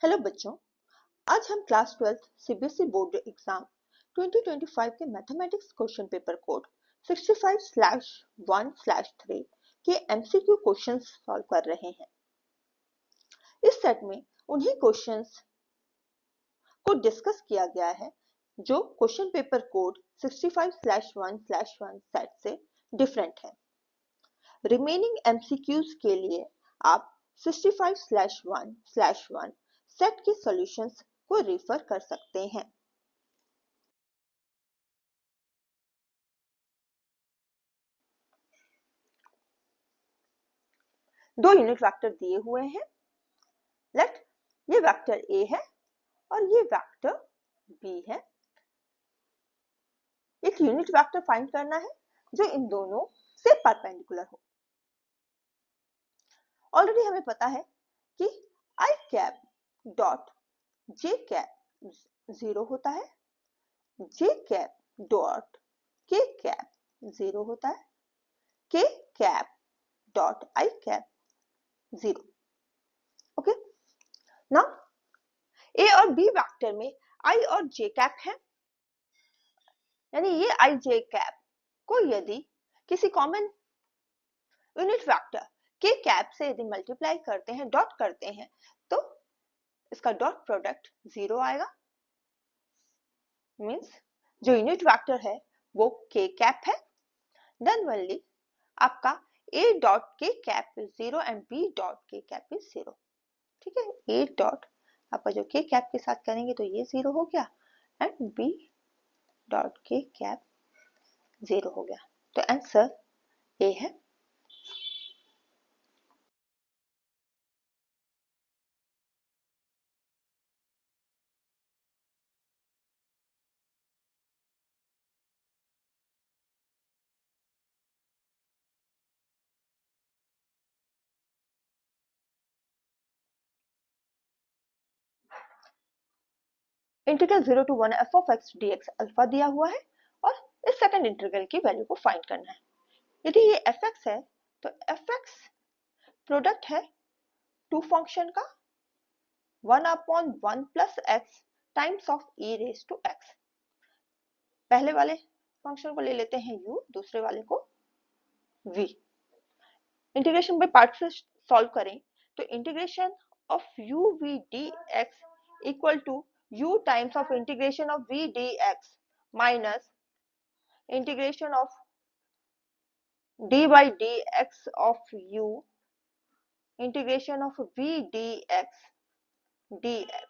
Hello बच्चों, आज हम क्लास 12 सीबीएसई बोर्ड एग्जाम 2025 के मैथमेटिक्स क्वेश्चन पेपर कोड 65/1/3 के एमसीक्यू क्वेश्चंस सॉल्व कर रहे हैं। इस सेट में उन्हीं क्वेश्चंस को डिस्कस किया गया है जो क्वेश्चन पेपर कोड 65/1/1 सेट से डिफरेंट है। रिमेनिंग एमसीक्यूज के लिए आप 65/1/1 सेट के सॉल्यूशंस को रेफर कर सकते हैं। दो यूनिट वेक्टर दिए हुए हैं। लेट ये वेक्टर ए है और ये वेक्टर बी है। एक यूनिट वेक्टर फाइंड करना है जो इन दोनों से परपेंडिकुलर हो। ऑलरेडी हमें पता है कि I cap dot J cap 0 होता है, J cap dot K cap 0 होता है, K cap dot I cap 0। Okay, now A और बी वेक्टर में आई और जे कैप है, यानी ये आई जे कैप को यदि किसी कॉमन यूनिट वेक्टर के कैप से यदि मल्टीप्लाई करते हैं, डॉट करते हैं, तो इसका डॉट प्रोडक्ट 0 आएगा। मींस जो यूनिट वेक्टर है वो के कैप है, देन ओनली आपका A dot K cap is 0 and B dot K cap is 0। ठीक है, ए डॉट आपका जो के कैप के साथ करेंगे तो ये 0 हो गया and B dot K cap 0 हो गया। तो आंसर ए है। Integral 0 to 1 f of x dx alpha दिया हुआ है और इस सेकंड इंटीग्रल की वैल्यू को फाइंड करना है। यदि ये fx है तो fx प्रोडक्ट है टू फंक्शन का 1/1 plus x times of e raise to x। पहले वाले फंक्शन को ले लेते हैं u, दूसरे वाले को v। इंटीग्रेशन बाय पार्ट से सॉल्व करें तो integration of u v dx equal to u times of integration of v dx minus integration of d by dx of u integration of v dx dx।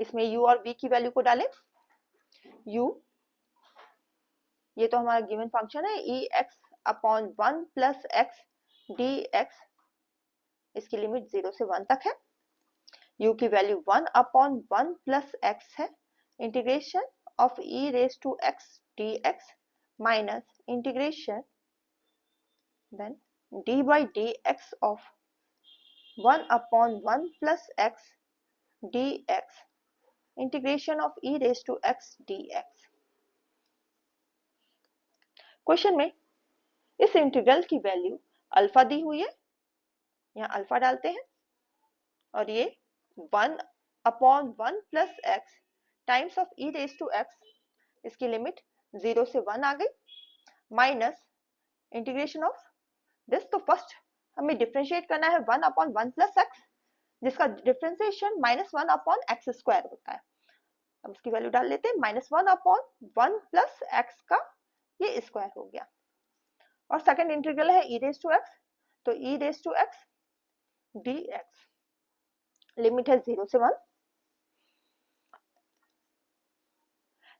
इसमें u और v की value को डालें। u ये तो हमारा given function है e x upon 1 plus x dx, इसकी लिमिट 0 से 1 तक है। u की वैल्यू 1 अपॉन 1 प्लस x है, integration of e raise to x dx minus integration then d by dx of 1 upon 1 plus x dx integration of e raise to x dx। Question में इस integral की value alpha दी हुई है, यहाँ alpha डालते हैं और ये 1 upon 1 plus x times of e raise to x, इसकी लिमिट 0 से 1 आ गई, माइनस इंटीग्रेशन ऑफ दिस। तो फर्स्ट हमें डिफरेंशिएट करना है 1 अपॉन 1 प्लस x, जिसका डिफरेंशिएशन -1 अपॉन एक्स स्क्वायर होता है। अब उसकी वैल्यू डाल लेते हैं, -1 अपॉन 1 प्लस एक्स का ये स्क्वायर हो गया। और सेकंड इंटीग्रल है e रेज टू x, तो e raise to x dx limit है 0 से 1।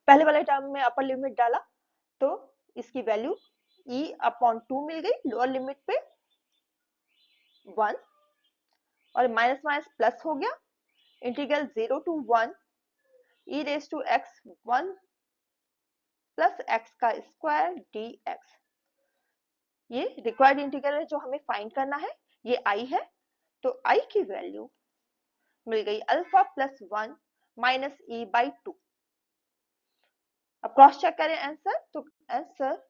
पहले वाले टर्म में अपर लिमिट डाला तो इसकी वैल्यू e अपॉन 2 मिल गई, लोअर लिमिट पे 1 और माइनस माइनस प्लस हो गया। Integral 0 to 1 e raise to x 1 plus x का स्क्वायर dx। ये रिक्वायर्ड इंटीग्रल है जो हमें फाइंड करना है, ये i है, तो i की वैल्यू मिल गई alpha plus 1 minus e by 2। अब क्रॉस चेक करें आंसर, तो आंसर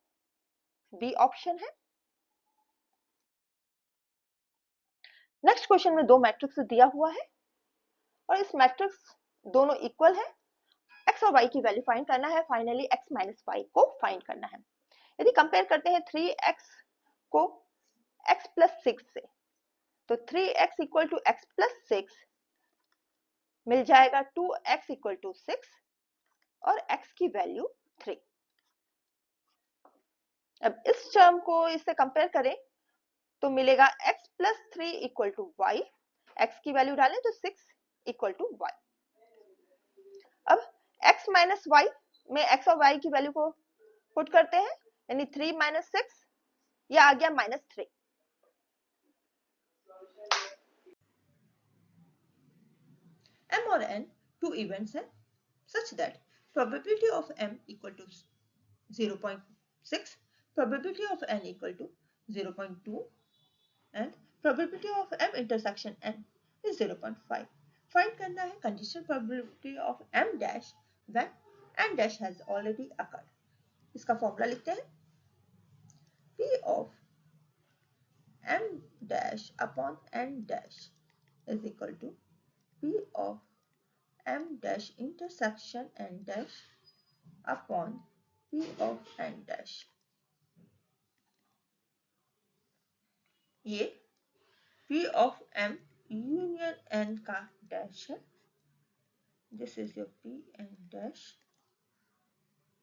बी ऑप्शन है। नेक्स्ट क्वेश्चन में दो मैट्रिक्स दिया हुआ है और इस मैट्रिक्स दोनों इक्वल है, x और y की वैल्यू फाइंड करना है, फाइनली x माइनस y को फाइंड करना है। यदि कंपेयर करते हैं 3x को x प्लस 6 से, तो 3x equal to x plus 6 मिल जाएगा 2x इक्वल टू 6 और x की वैल्यू 3। अब इस टर्म को इससे कंपेयर करें तो मिलेगा x plus 3 equal to y, x की वैल्यू डालें तो 6 इक्वल टू y। अब x माइनस y में x और y की वैल्यू को पुट करते हैं, यानी 3 माइनस 6, यह आ गया -3। m और n two events हैं such that probability of m equal to 0.6, probability of n equal to 0.2 and probability of m intersection n is 0.5. Find करना है conditional probability of m dash when n dash has already occurred. इसका formula लिखते हैं, p of m dash upon n dash is equal to p of m dash intersection n dash upon p of n dash. ये p of m union n का dash है. This is your p n dash.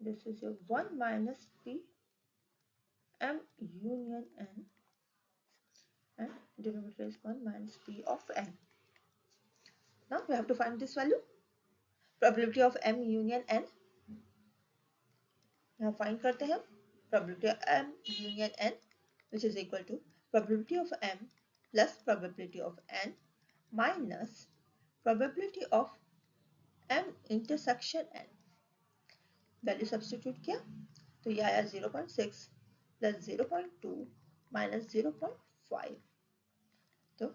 This is your 1 minus p m union n, and denominator is 1 minus p of n. Now we have to find this value. Probability of m union n. यहाँ find करते हैं probability of m union n, which is equal to probability of m plus probability of n minus probability of m intersection n. Value substitute किया तो ये आया 0.6 plus 0.2 minus 0.5, तो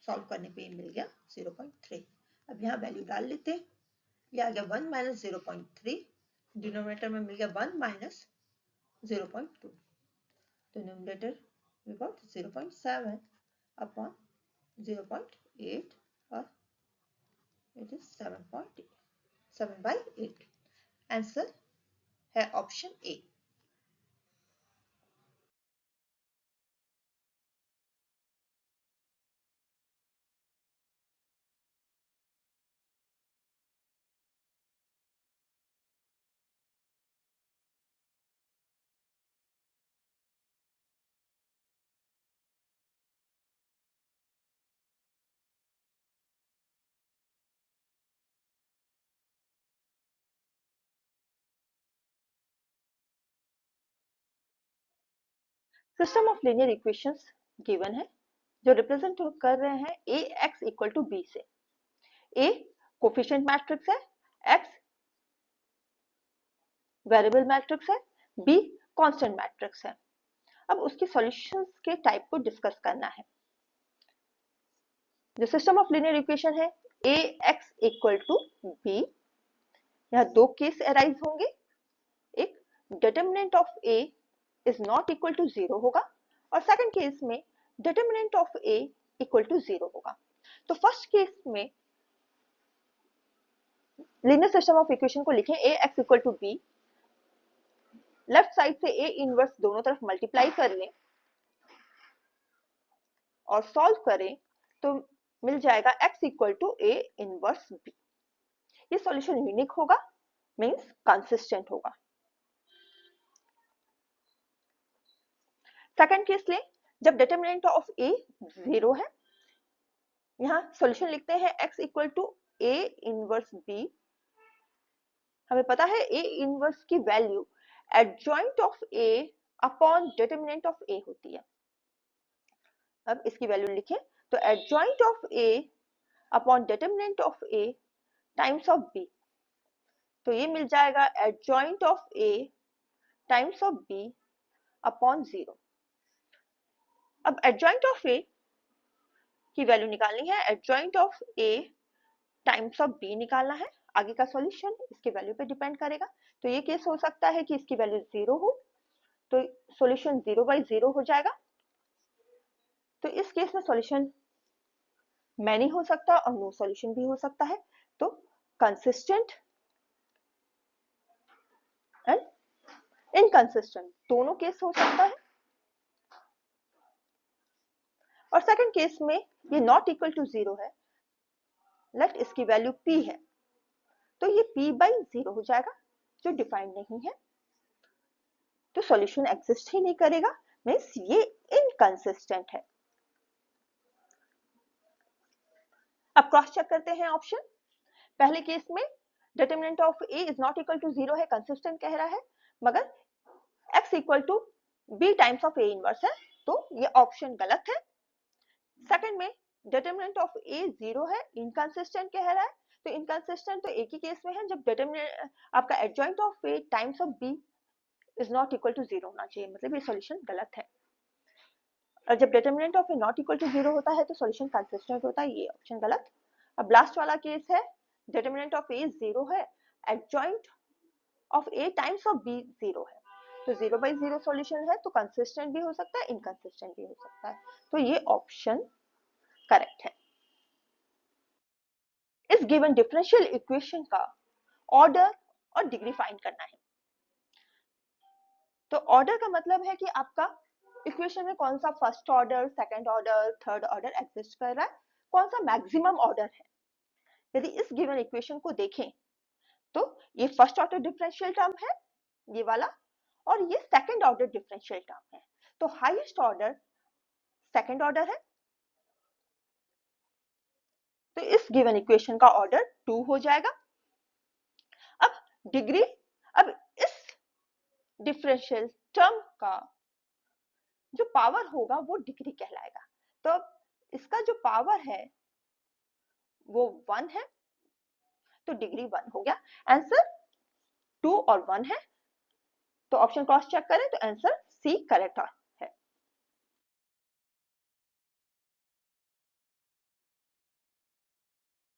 solve करने पे मिल गया 0.3। अब यहाँ वैल्यू डाल लेते हैं, ये आ गया 1 माइनस 0.3, डिनोमिनेटर में मिल गया 1 माइनस 0.2, तो न्यूमरेटर we got 0.7 upon 0.8 और it is 7/8। आंसर है option A. System of linear equations given है जो रिप्रेजेंट कर रहे हैं ए एक्स इक्वल टू बी से। ए कोफिशिएंट मैट्रिक्स है, एक्स वेरिएबल मैट्रिक्स है, बी कांस्टेंट मैट्रिक्स है। अब उसके सॉल्यूशंस के टाइप को डिस्कस करना है। जो सिस्टम ऑफ लीनियर इक्वेशन है A X equal to B, यहाँ दो केस अराइज होंगे। एक determinant of A is not equal to 0 होगा और सेकंड केस में determinant of A equal to 0 होगा। तो फर्स्ट केस में लीनियर सिस्टम ऑफ इक्वेशन को लिखें A X equal to B, left side से ए इनवर्स दोनों तरफ मल्टीप्लाई कर लें और सॉल्व करें तो मिल जाएगा x equal to A inverse b। ये सॉल्यूशन यूनिक होगा, मींस कंसिस्टेंट होगा। सेकंड केस लें, जब डिटरमिनेंट ऑफ a 0 है, यहां सॉल्यूशन लिखते हैं x equal to A inverse b। हमें पता है a इनवर्स की value adjoint of a upon determinant of a होती है। अब इसकी वैल्यू लिखें तो adjoint of a upon determinant of a times of b, तो ये मिल जाएगा adjoint of a times of b upon 0। अब एडजॉइंट ऑफ a की वैल्यू निकालनी है, adjoint of a times of b निकालना है। आगे का सॉल्यूशन इसके वैल्यू पे डिपेंड करेगा। तो ये केस हो सकता है कि इसकी वैल्यू 0 हो, तो सॉल्यूशन 0/0 हो जाएगा। तो इस केस में सॉल्यूशन मैनी हो सकता है और नो सॉल्यूशन भी हो सकता है। तो कंसिस्टेंट एंड इनकंसिस्टेंट दोनों केस हो सकता है। और सेकंड केस में ये नॉट इक्वल टू 0 है, लेट इसकी वैल्यू p है, तो ये p बाई 0 हो जाएगा जो डिफाइंड नहीं है, तो सॉल्यूशन एग्जिस्ट ही नहीं करेगा, मींस ये इनकंसिस्टेंट है। अब क्रॉस चेक करते हैं ऑप्शन। पहले केस में determinant of a is not equal to 0 है, कंसिस्टेंट कह रहा है, मगर x equal to b times of a inverse है, तो ये ऑप्शन गलत है। सेकंड में डिटरमिनेंट ऑफ a 0 है, इनकंसिस्टेंट कह रहा है, तो इनकंसिस्टेंट तो एक ही केस में है जब डिटरमिनेंट आपका adjoint of a times of b is not equal to 0 होना चाहिए, मतलब ये सॉल्यूशन गलत है। और जब determinant of a not equal to 0 होता है तो सॉल्यूशन कंसिस्टेंट होता है, ये ऑप्शन गलत। अब लास्ट वाला केस है डिटरमिनेंट ऑफ a 0 है, adjoint of a times of b 0 है, तो 0 बाई 0 सॉल्यूशन है, तो कंसिस्टेंट भी हो सकता है, इनकंसिस्टेंट भी हो सकता है, तो ये ऑप्शन करेक्ट है। इस गिवन डिफरेंशियल इक्वेशन का ऑर्डर और डिग्री फाइंड करना है। तो ऑर्डर का मतलब है कि आपका इक्वेशन में कौन सा first order, second order, third order exist कर रहा है, कौन सा मैक्सिमम ऑर्डर है। यदि इस गिवन इक्वेशन को देखें तो ये फर्स्ट ऑर्डर डिफरेंशियल टर्म है ये वाला, और ये सेकंड ऑर्डर डिफरेंशियल टर्म है, तो हाईएस्ट ऑर्डर सेकंड ऑर्डर है, तो इस गिवन इक्वेशन का ऑर्डर 2 हो जाएगा। अब डिग्री, अब इस डिफरेंशियल टर्म का जो पावर होगा वो डिग्री कहलाएगा, तो इसका जो पावर है वो 1 है, तो डिग्री 1 हो गया। आंसर 2 और 1 है, तो ऑप्शन क्रॉस चेक करें तो आंसर सी करेक्ट